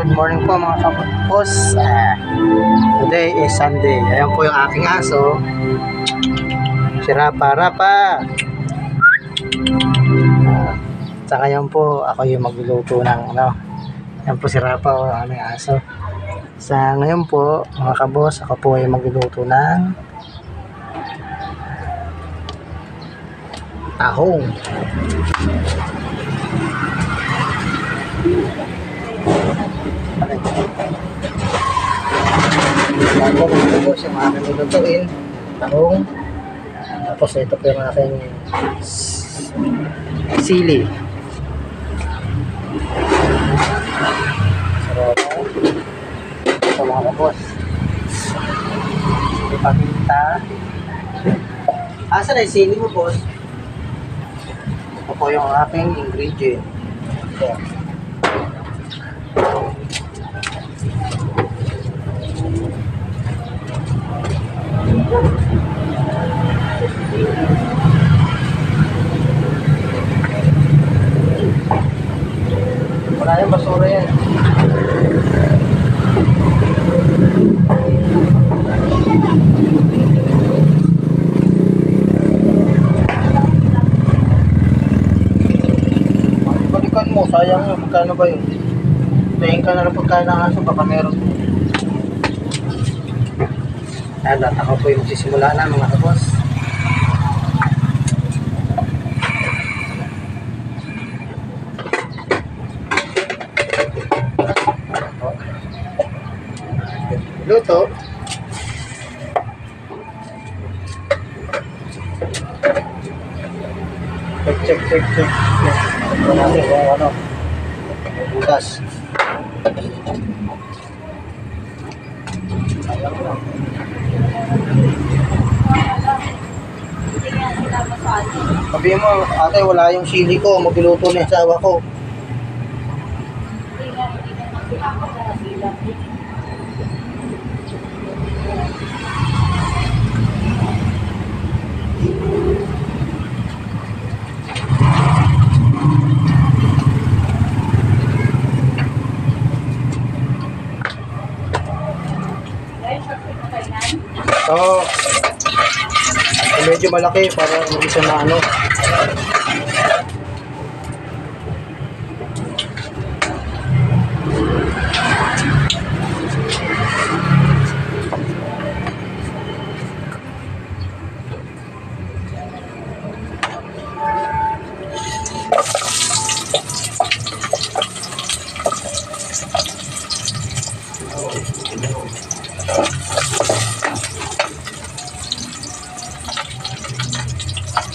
Good morning po mga kapos. Today is Sunday. Ayan po yung aking aso. Si Rapa. Sa ngayon po ako yung magluluto ng Ayan po si Rapa o aming aso. Sa ngayon po mga kabos, ako po yung magluluto ng tahong. Bago magluto yung aming lulutuin, tahong. Tapos ito po yung aking sili. Sarap. Ito mga kabos. Ipaminta. Asan ay sili mo, boss? Ito po yung aking ingredient. Ito. Wala yung basura yan. Balikan mo, sayang yun. Magkano ba yun? Tingin ka na lang pagkain ng aso, baka meron. At ako po yung magsisimula na mga kabos. Luto. Check. Ito natin kung ano. Butas. Sabi mo, ate, wala yung sili ko. Magluto na yung asawa ko. So, medyo malaki para hindi siya na ano.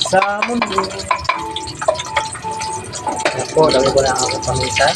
Sa mundo. Ako, lagay ko na ako paminta.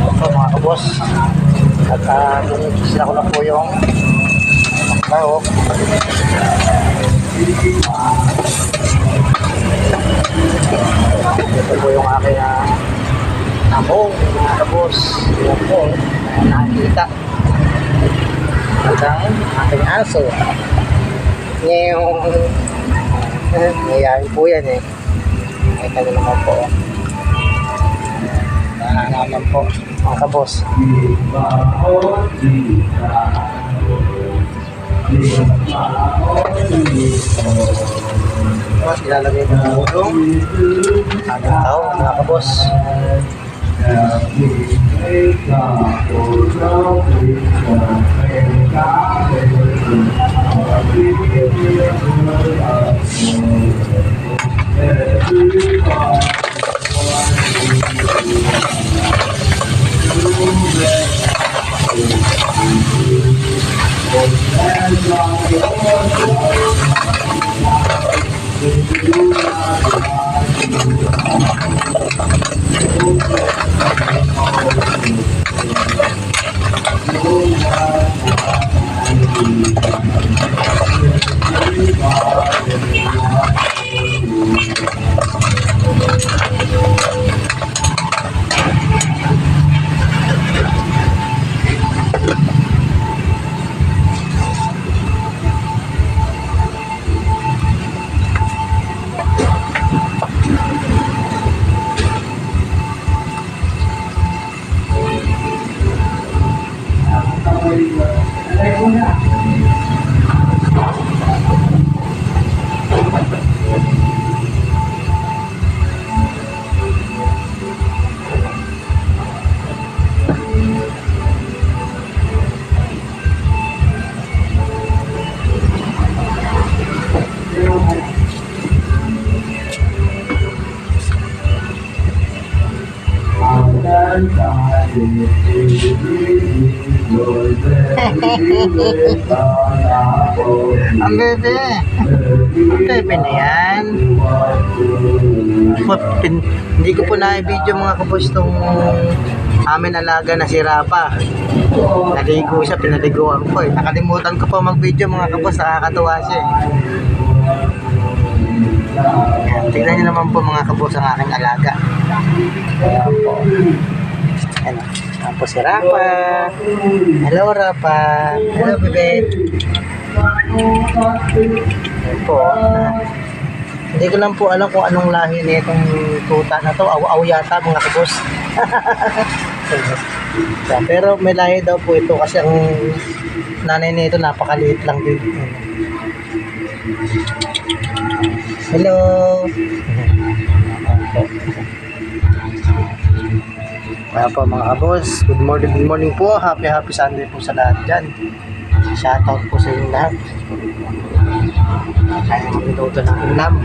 Ito mga kabos, at sila ko lang po yung lahok. Ito po yung aking tahong mga kabos. Yan po, nakikita at ang aking aso. Ngayon po yan eh. Ay kami naman po. Naman po mga kabos. Tapos ilalagay ko ng ulong ating tao mga kabos. Ang bebe. Bebe na yan. Hindi ko po na-video mga kabos itong amin alaga na si Rapa. Naligo siya, pinaliguan ko eh. Nakalimutan ko po mag-video mga kabos, nakakatuwa siya eh. Tignan niyo naman po mga kabos ang aking alaga. Ayan po. Ayan. Tapos si Rapa. Hello Rapa. Hello bebe. Ayan po. Hindi ko lang po alam kung anong lahi na itong tuta na to. Aw-aw yata mga kabos. Pero may lahi daw po ito kasi ang nanay nito napakaliit lang din. Hello. Kaya po mga kabos, good morning po. Happy Sunday po sa lahat dyan. Shoutout po sa inyong lahat. Kaya mag-inuto ng ulam.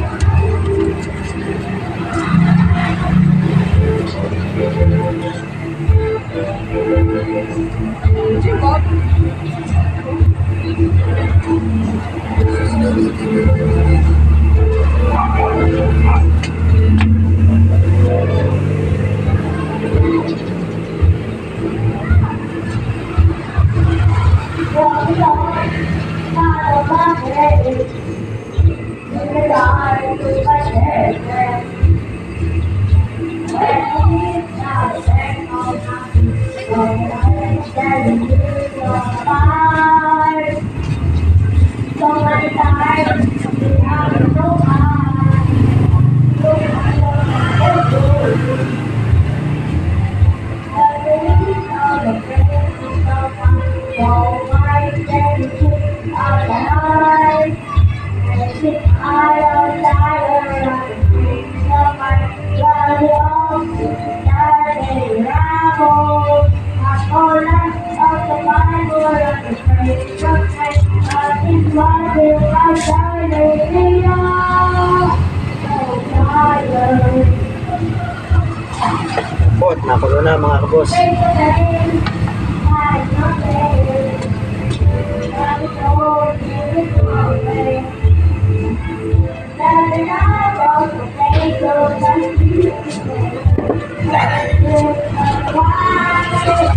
Pot, nakulo na mga kabos.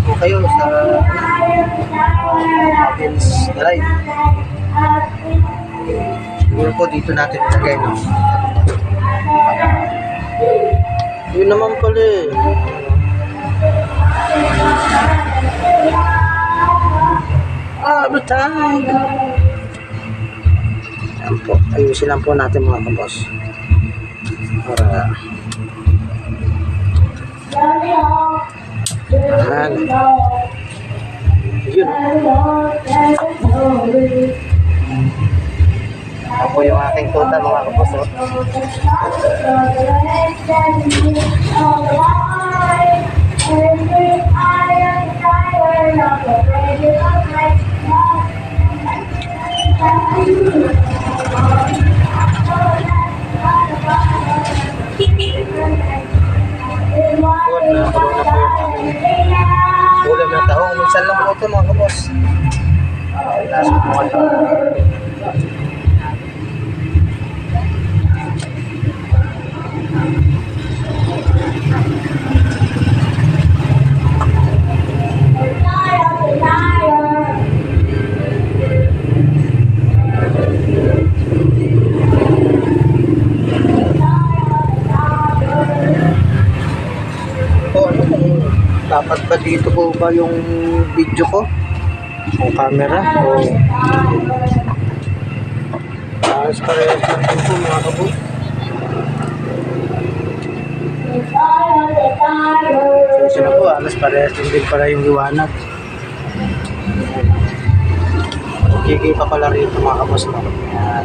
Po kayo sa Mountains Drive. Siguro po dito natin ilagay, no? Yun naman pala eh. All time. Ayan po. Ayusin lang po natin mga kabos. Para ayan. Yun. Ako po yung aking tuta mga kabos. Ulam ng tahong. Minsan lang po ito mga kabos. Lasok mo ito. Dapat ba dito po ba yung video ko? O camera? O alas parehas natin po mga kabos. So na po, alas parehas din pala yung liwanag. Kikita pala rito mga kabos. Ayan.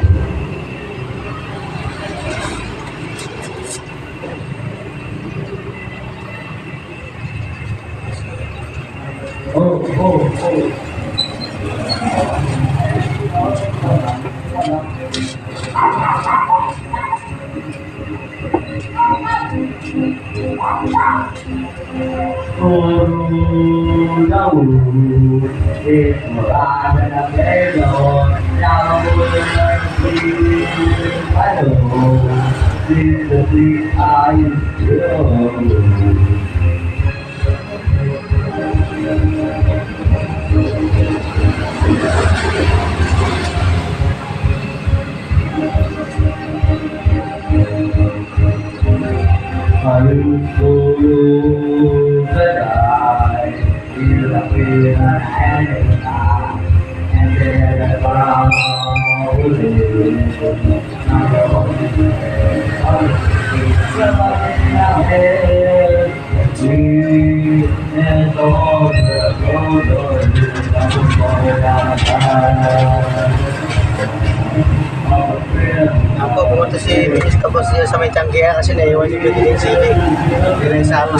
Ako, pumunta si Binis Kabos niya sa may Changia kasi naiwan yung Bilis Sili. Hindi na isama.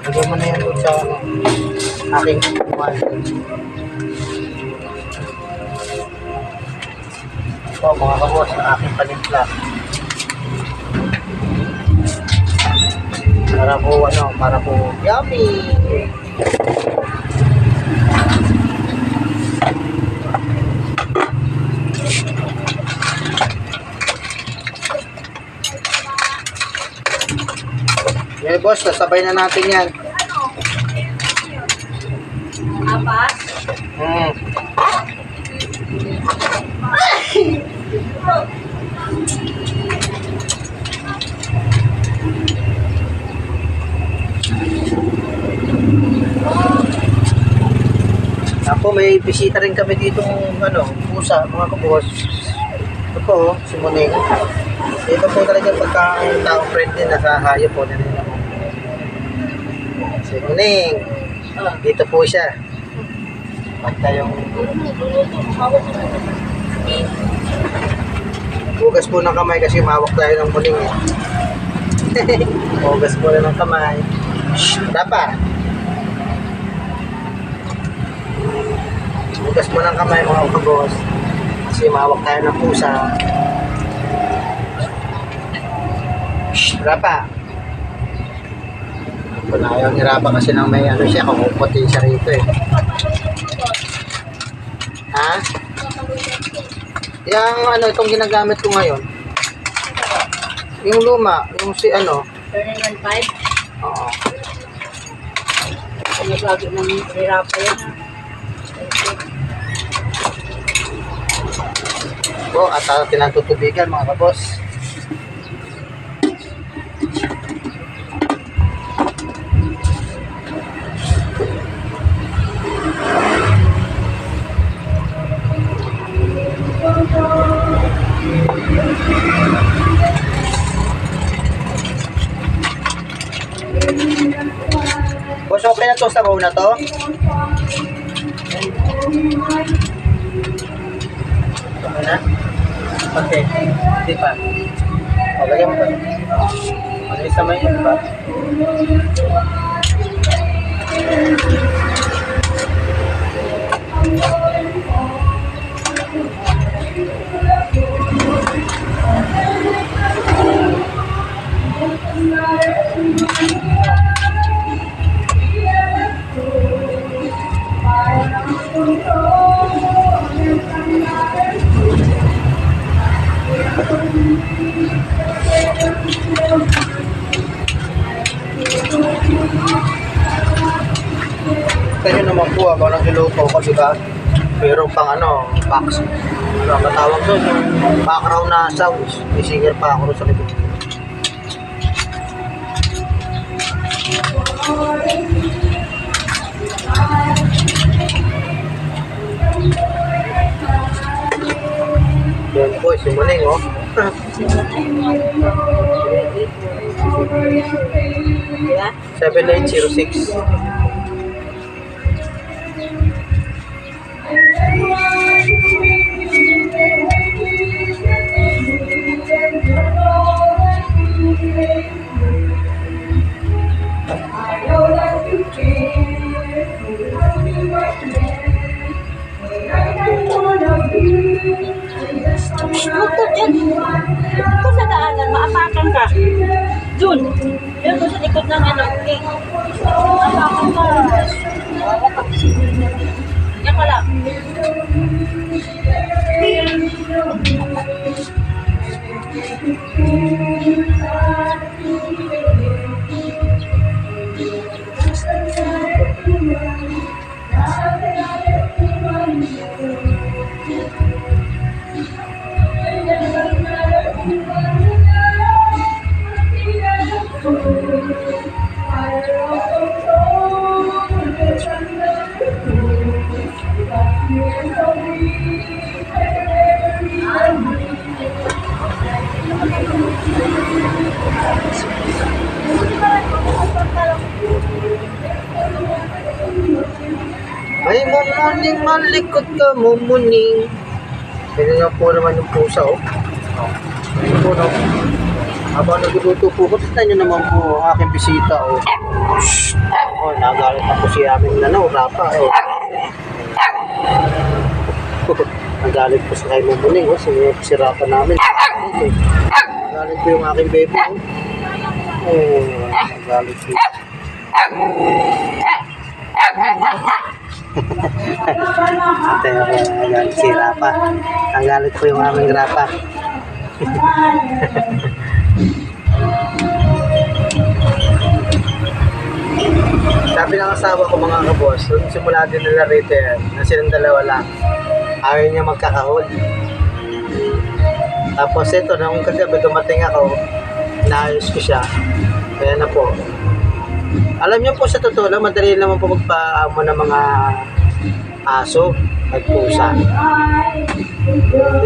Lagyan mo na yan doon sa aking kuwan. Ito mga kabos, ang aking panimpla. Para po yummy! Okay, boss, nasabay na natin yan. Apat? Ako, may bisita rin kami dito pusa, mga kabos. Ito po, si Muning. Ito po talaga pagka tao friendly na sa hayop po na nila. Si Muning. Dito po siya. Pagka yung hugas po ng kamay kasi mawak tayo ng Muning. Hugas po na ng kamay. Shhh, tapa. Bukas mo ng kamay mga kabos. Kasi mawak tayo ng pusa. Shhh, Rapa. Kung ayaw ni Rapa kasi nang may ano siya, kumuputi siya rito eh. Ha? Yung ano, itong ginagamit ko ngayon. Yung luma, yung si ano. 715? Oo. Lagi nang nirapa yan ha. Po, at pinatutubigan mga kabos. Boss, okay na to sa bowl na to? Okay na? Okay. Hindi pa. O, lagyan mo pa. Ano yung samay yun ba? Kaya naman po ako nang niluto ko, diba? Mayroon pang ano, box. Ano, matawag doon, yung background na sounds. May singer pa ako sa likod. Yan po, si Muning, oh. Diba? 7806. Bukod yan. Ito sa daanan, maapakan ka. Jun, yun ko sa likod ng ano, okay. Maapakan ka. Yan ka lang. Ay, mumuning, malikot ka, mumuning. Ganyan nga po naman yung pusa, oh. Ganyan po, no? Habang nagluluto po ko, tignan nyo naman po ang aking bisita, oh. Shhh! Oh, nagalit na po si aming Rapa, oh. Nagalit po sa kay mumuning, oh. Si Rapa namin. Okay. Nagalit po yung aking baby, oh. Oh, nagalit po. Ito yung nagalit si Rapa. Nagalit po yung aming Rapa. Sabi ng asawa ko mga kabos, nung simula din nila rito na silang dalawa lang, ayaw niya magkakahol. Tapos ito, nung kagabi dumating ako, naayos ko siya. Kaya na po. Alam niyo po sa totoo lang, madali naman po magpaamo ng mga aso at pusa.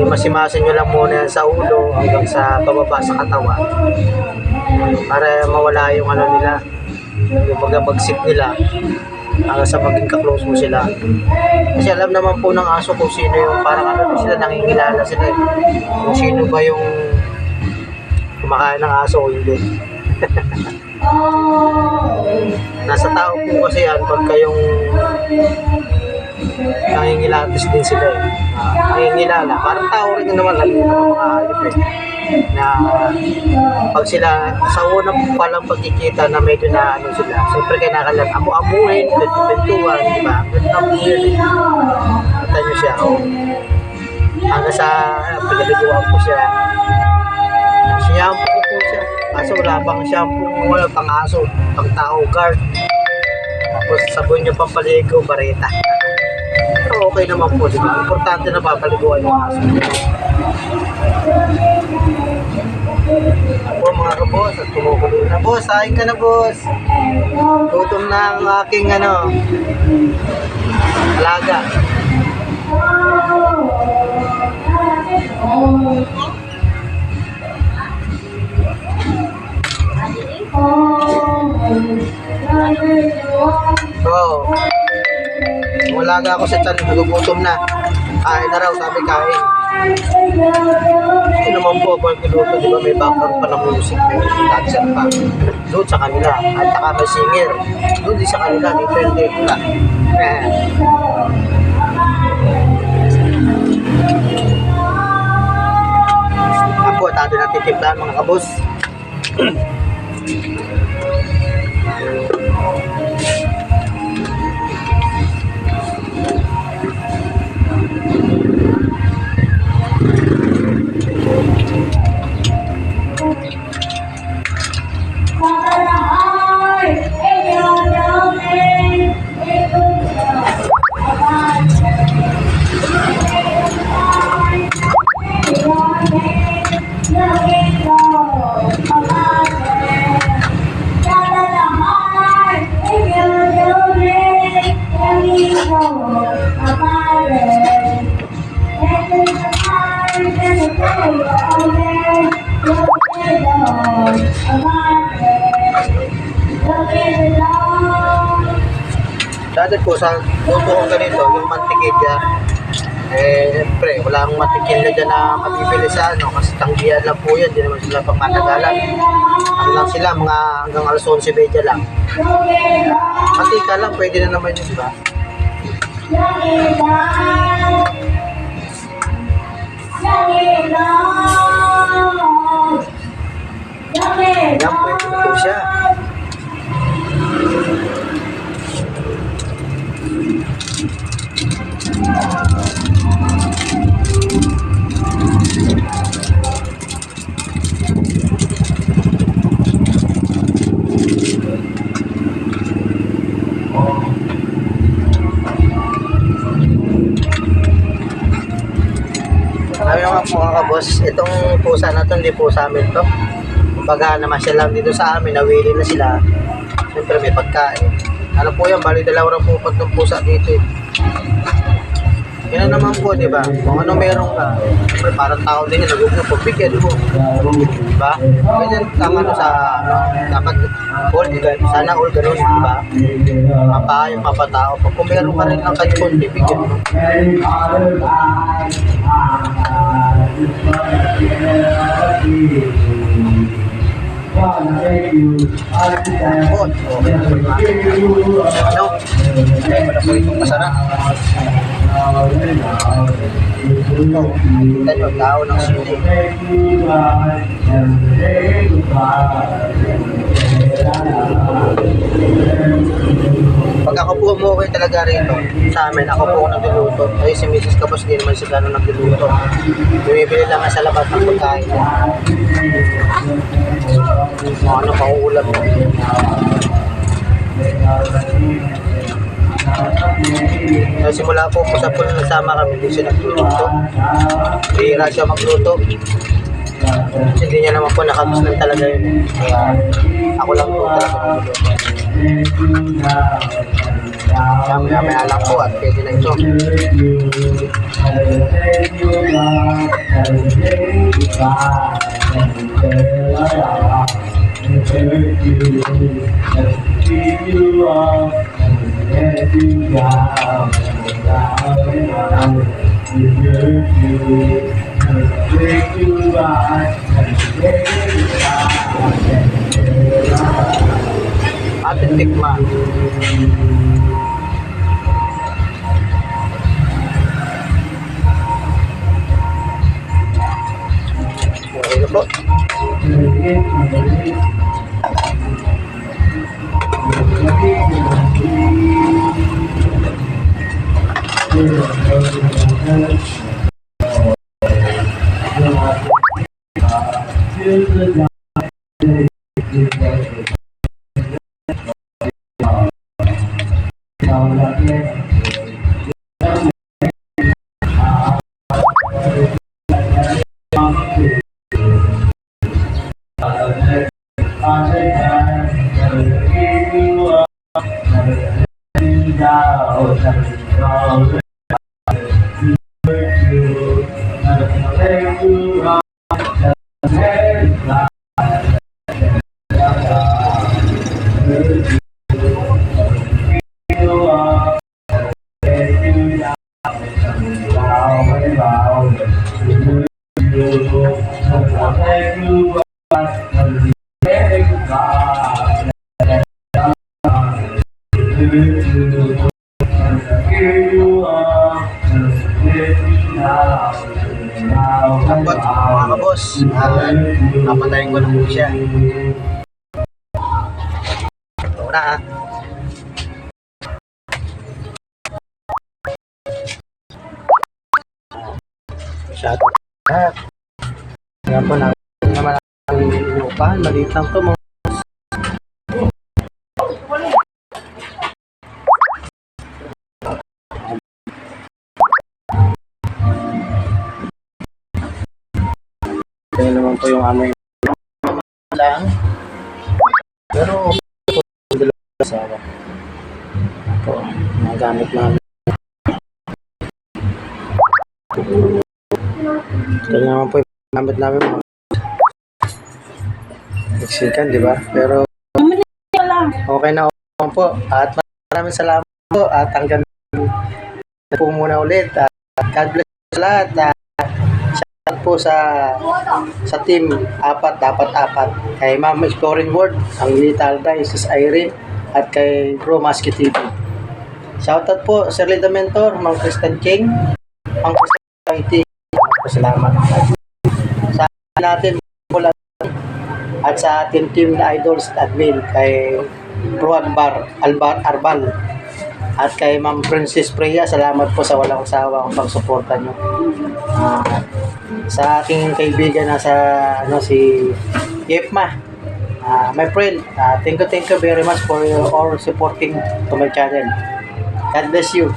Masimasin nyo lang muna yan sa ulo hanggang sa bababa sa katawan para mawala yung ano nila, yung magabagsik nila hanggang sa maging ka-close mo sila. Kasi alam naman po ng aso kung sino yung parang ano sila, nangingilala sila kung sino ba yung kumakain ng aso o hindi. Nasa tao po kasi yan pagka yung nangingilatis din sila eh. Nangingilala. Parang tao rin naman lalo yung mga hayop eh. Na pag sila sa unang palang pagkikita na medyo na ano sila, siyempre kailangan amu-amuhin, bentuan, di ba? Bentuan eh. Kita nyo siya, oh. Hanggang sa pinaliguan ko siya. Shampoo ko po siya. Kaso wala pang shampoo, wala pang aso, pang tao, guard. Tapos sabon niya pampaligo, bareta. Pero okay naman po, di ba? Importante na papaliguan yung aso. Ako mga kabos, at kumukulo na. Boss, sahin ka na boss. Gutom na ang aking alaga. Oo. Wala ako sa tiyan, nagugutom na. Kain na raw, sabi kain. Ito naman po ako piloto, di ba may background pa ng music, may dancer pa. Doon sa kanila, at saka may singer. Doon din sa kanila, dito hindi. Wala. Ako, tayo natitiplan mga kabos. Dati po sa luto ko ganito, yung mantikilya, siyempre, wala akong mantikilya dyan na mabibili sa kasi tanggihan lang po yan, di naman sila pagmatagalan. Ano lang sila, mga hanggang alas 11:30 lang. Mantika lang, pwede na naman yun, diba? Yan, pwede na po siya. Sabi nga po mga kabos, itong pusa na ito, hindi po sa amin to. Kumbaga namasyal lang dito sa amin, nawili na sila. Siyempre may pagkain. Ano po yan, bali dalawa rin po ng pusa dito eh. Yan na naman po, di ba? Kung ano meron ka, siyempre parang tao din yan, nagugupag, bigyan mo. Di ba? Ganyan ang dapat all, sana all ganun, di ba? Mapayong, mapatao. Pag kung meron ka rin lang kayo, bigyan mo. Okay. Ano? Ay, wala po itong masarap. Ito, kita nyo, tao ng sili. Pag ako po umuwi talaga rito, sa amin, ako po nagluluto. Ay, si Mrs. Kapos, di naman siya gano'n nagluluto. Bumibili lang sa labas ng pagkain. Ano pa uulam mo? Simula po sa puno nagsama kami, hindi siya nagluluto. Bihira siya magluto. Hindi niya naman po nakagustuhan talaga yun. Kaya ako lang po talaga magluto. Maya lang po at pwede na ito. Ating tikman. Dapat mga kaboss, napatayin ko na po siya. Ito na ah. Shoutout lahat. Kaya po naman ang inupahan, maliit lang to mga. Kaya naman po yung aming lang. Pero asawa. Ito, mga gamit namin. Kaya naman po yung gamit namin mga Mexican, di ba? Pero okay na okay po. At maraming salamat po. At hanggang na po muna ulit. At God bless sa lahat. Shout po sa team dapat apat. Kay Ma'am Exploring World, ang Lethal Dice, Sis Irene, at kay Bro Maski TV. Shoutout po Sir Lida Mentor, Mang Kristen King, Mang Kristen IT. Salamat. Sa natin mula at sa ating team na idols at admin kay Bro Arbal at kay Ma'am Princess Priya, salamat po sa walang sawang pagsuporta nyo. Sa aking kaibigan na si Yepma, my friend, thank you very much for your all supporting to my channel. God bless you.